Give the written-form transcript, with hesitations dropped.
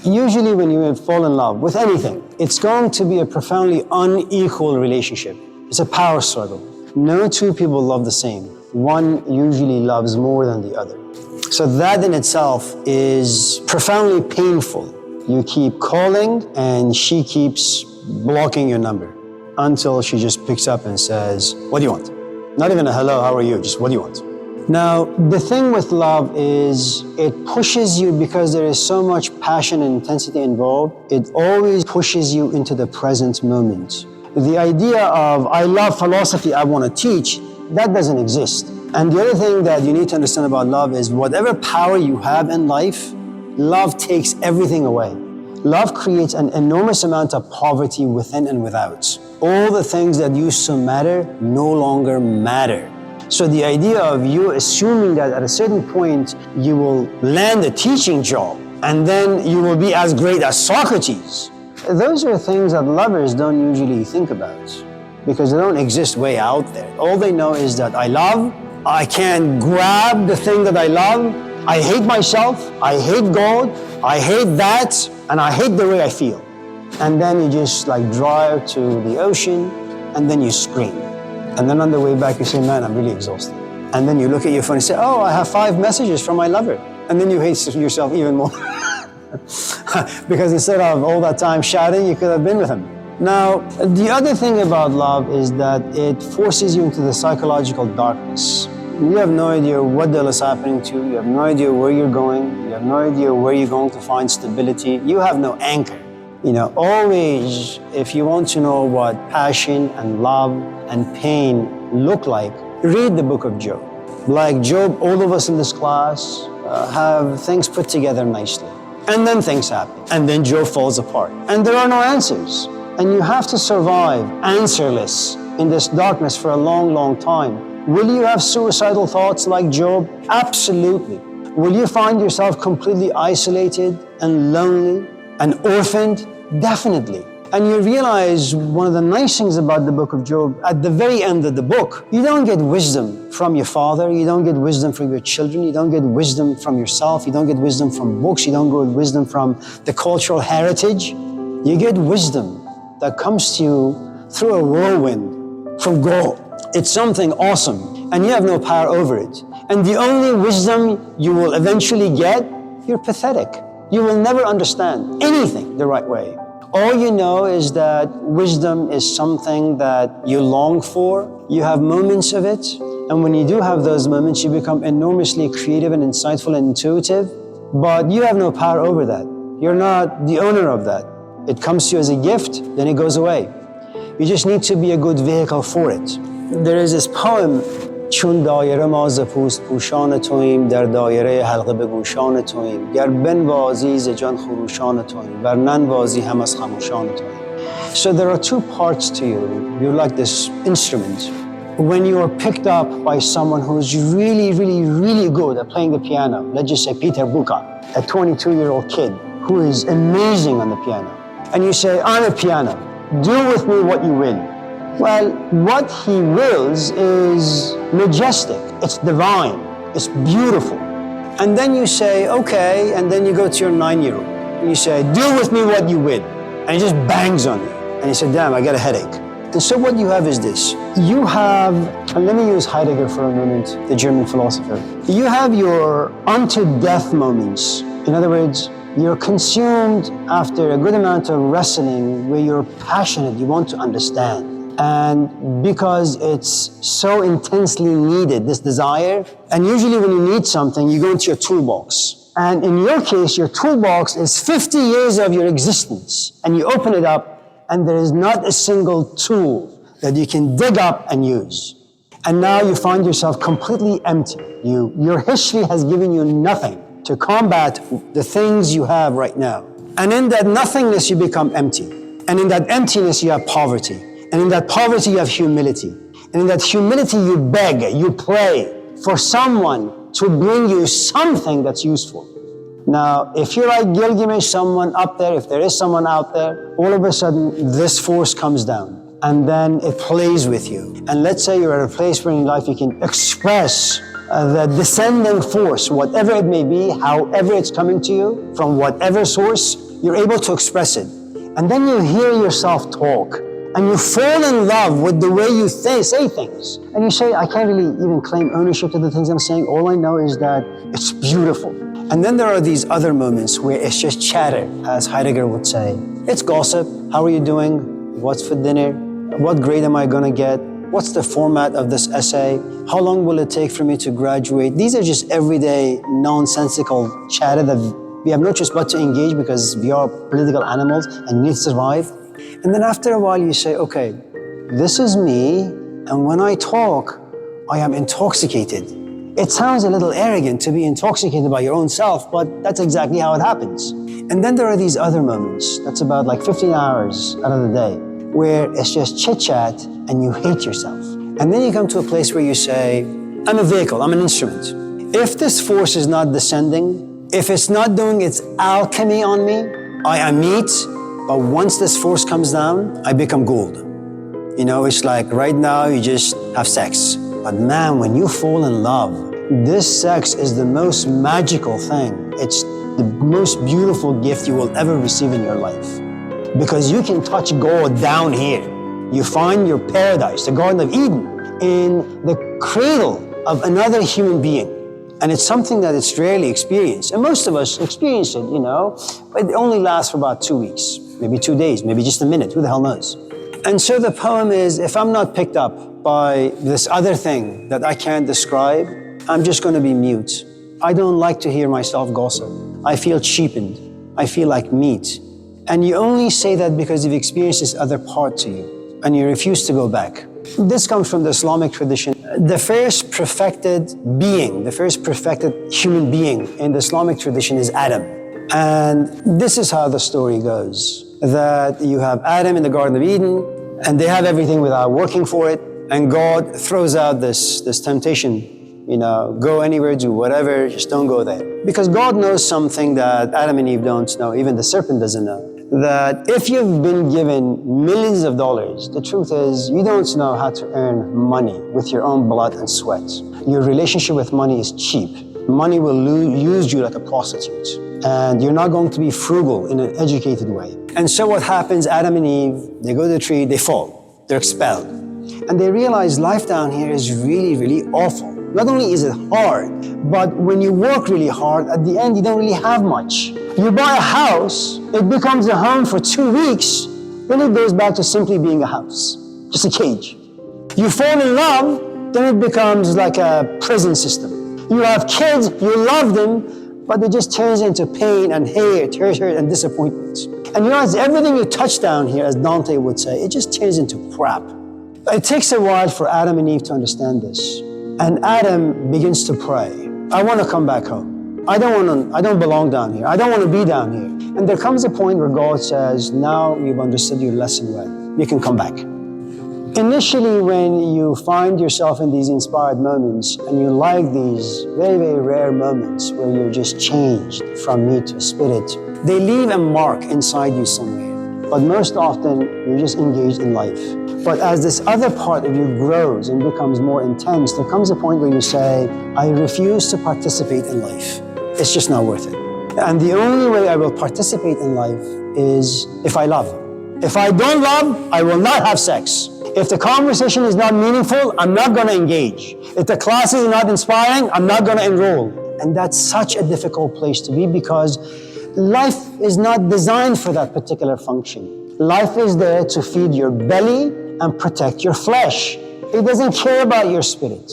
Usually when you fall in love with anything, it's going to be a profoundly unequal relationship. It's a power struggle. No two people love the same. One usually loves more than the other. So that in itself is profoundly painful. You keep calling and she keeps blocking your number until she just picks up and says, "What do you want?" Not even a hello, how are you? Just, what do you want? Now, the thing with love is it pushes you because there is so much passion and intensity involved. It always pushes you into the present moment. The idea of, I love philosophy, I want to teach, that doesn't exist. And the other thing that you need to understand about love is whatever power you have in life, love takes everything away. Love creates an enormous amount of poverty within and without. All the things that used to matter no longer matter. So the idea of you assuming that at a certain point you will land a teaching job and then you will be as great as Socrates, those are things that lovers don't usually think about because they don't exist way out there. All they know is that I love, I can't grab the thing that I love, I hate myself, I hate God, I hate that, and I hate the way I feel. And then you just like drive to the ocean and then you scream. And then on the way back you say, man, I'm really exhausted. And then you look at your phone and say, oh, I have 5 messages from my lover. And then you hate yourself even more. Because instead of all that time shouting, you could have been with him. Now, the other thing about love is that it forces you into the psychological darkness. You have no idea what the hell is happening to you. You have no idea where you're going. You have no idea where you're going to find stability. You have no anchor. You know, always, if you want to know what passion and love and pain look like, read the book of Job. Like Job, all of us in this class have things put together nicely. And then things happen. And then Job falls apart. And there are no answers. And you have to survive answerless in this darkness for a long, long time. Will you have suicidal thoughts like Job? Absolutely. Will you find yourself completely isolated and lonely and orphaned? Definitely. And you realize one of the nice things about the book of Job, at the very end of the book, you don't get wisdom from your father, you don't get wisdom from your children, you don't get wisdom from yourself, you don't get wisdom from books, you don't get wisdom from the cultural heritage. You get wisdom that comes to you through a whirlwind from God. It's something awesome, and you have no power over it. And the only wisdom you will eventually get, you're pathetic. You will never understand anything the right way. All you know is that wisdom is something that you long for. You have moments of it. And when you do have those moments, you become enormously creative and insightful and intuitive. But you have no power over that. You're not the owner of that. It comes to you as a gift, then it goes away. You just need to be a good vehicle for it. There is this poem, چون دایره ما ز پوست پوشان توییم در دایره حلقه به گوشان توییم گر بنوازی ز جان خروشان توییم ور ننوازی هم از خموشان توییم. So there are 2 parts to you. You're like this instrument. When you are picked up by someone who's really, really, really good at playing the piano, let's just say Peter Buka, a 22-year-old kid who is amazing on the piano, and you say, I'm a piano, do with me what you will. Well, what he wills is majestic, it's divine, it's beautiful. And then you say, okay, and then you go to your 9-year-old and you say, do with me what you will. And he just bangs on you. And you say, damn, I got a headache. And so what you have is this. You have, and let me use Heidegger for a moment, the German philosopher. You have your unto death moments. In other words, you're consumed after a good amount of wrestling where you're passionate, you want to understand. And because it's so intensely needed, this desire, and usually when you need something, you go into your toolbox. And in your case, your toolbox is 50 years of your existence. And you open it up, and there is not a single tool that you can dig up and use. And now you find yourself completely empty. Your history has given you nothing to combat the things you have right now. And in that nothingness, you become empty. And in that emptiness, you have poverty. And in that poverty, you have humility. And in that humility, you beg, you pray for someone to bring you something that's useful. Now, if you're like Gilgamesh, someone up there, if there is someone out there, all of a sudden, this force comes down. And then it plays with you. And let's say you're at a place where in life you can express the descending force, whatever it may be, however it's coming to you, from whatever source, you're able to express it. And then you hear yourself talk, and you fall in love with the way you say things. And you say, I can't really even claim ownership to the things I'm saying. All I know is that it's beautiful. And then there are these other moments where it's just chatter, as Heidegger would say. It's gossip. How are you doing? What's for dinner? What grade am I gonna get? What's the format of this essay? How long will it take for me to graduate? These are just everyday nonsensical chatter that we have no choice but to engage because we are political animals and need to survive. And then after a while you say, okay, this is me, and when I talk, I am intoxicated. It sounds a little arrogant to be intoxicated by your own self, but that's exactly how it happens. And then there are these other moments, that's about like 15 hours out of the day, where it's just chit-chat and you hate yourself. And then you come to a place where you say, I'm a vehicle, I'm an instrument. If this force is not descending, if it's not doing its alchemy on me, I am meat, but once this force comes down, I become gold. You know, it's like right now you just have sex. But man, when you fall in love, this sex is the most magical thing. It's the most beautiful gift you will ever receive in your life. Because you can touch God down here. You find your paradise, the Garden of Eden, in the cradle of another human being. And it's something that it's rarely experienced. And most of us experience it, you know, but it only lasts for about 2 weeks, maybe 2 days, maybe just a minute, who the hell knows? And so the poem is, if I'm not picked up by this other thing that I can't describe, I'm just going to be mute. I don't like to hear myself gossip. I feel cheapened. I feel like meat. And you only say that because you've experienced this other part to you, and you refuse to go back. This comes from the Islamic tradition. The first perfected being, the first perfected human being in the Islamic tradition is Adam. And this is how the story goes, that you have Adam in the Garden of Eden, and they have everything without working for it, and God throws out this temptation, you know, go anywhere, do whatever, just don't go there. Because God knows something that Adam and Eve don't know, even the serpent doesn't know. That if you've been given millions of dollars, the truth is you don't know how to earn money with your own blood and sweat. Your relationship with money is cheap. Money will use you like a prostitute. And you're not going to be frugal in an educated way. And so what happens, Adam and Eve, they go to the tree, they fall, they're expelled. And they realize life down here is really, really awful. Not only is it hard, but when you work really hard, at the end you don't really have much. You buy a house, it becomes a home for 2 weeks, then it goes back to simply being a house, just a cage. You fall in love, then it becomes like a prison system. You have kids, you love them, but it just turns into pain and hate and disappointment. And you realize everything you touch down here, as Dante would say, it just turns into crap. It takes a while for Adam and Eve to understand this. And Adam begins to pray, I want to come back home. I don't belong down here. I don't want to be down here. And there comes a point where God says, now you've understood your lesson well. You can come back. Initially, when you find yourself in these inspired moments and you like these very, very rare moments where you're just changed from meat to spirit, they leave a mark inside you somewhere. But most often, you're just engaged in life. But as this other part of you grows and becomes more intense, there comes a point where you say, I refuse to participate in life. It's just not worth it. And the only way I will participate in life is if I love. If I don't love, I will not have sex. If the conversation is not meaningful, I'm not going to engage. If the classes are not inspiring, I'm not going to enroll. And that's such a difficult place to be because life is not designed for that particular function. Life is there to feed your belly and protect your flesh. It doesn't care about your spirit.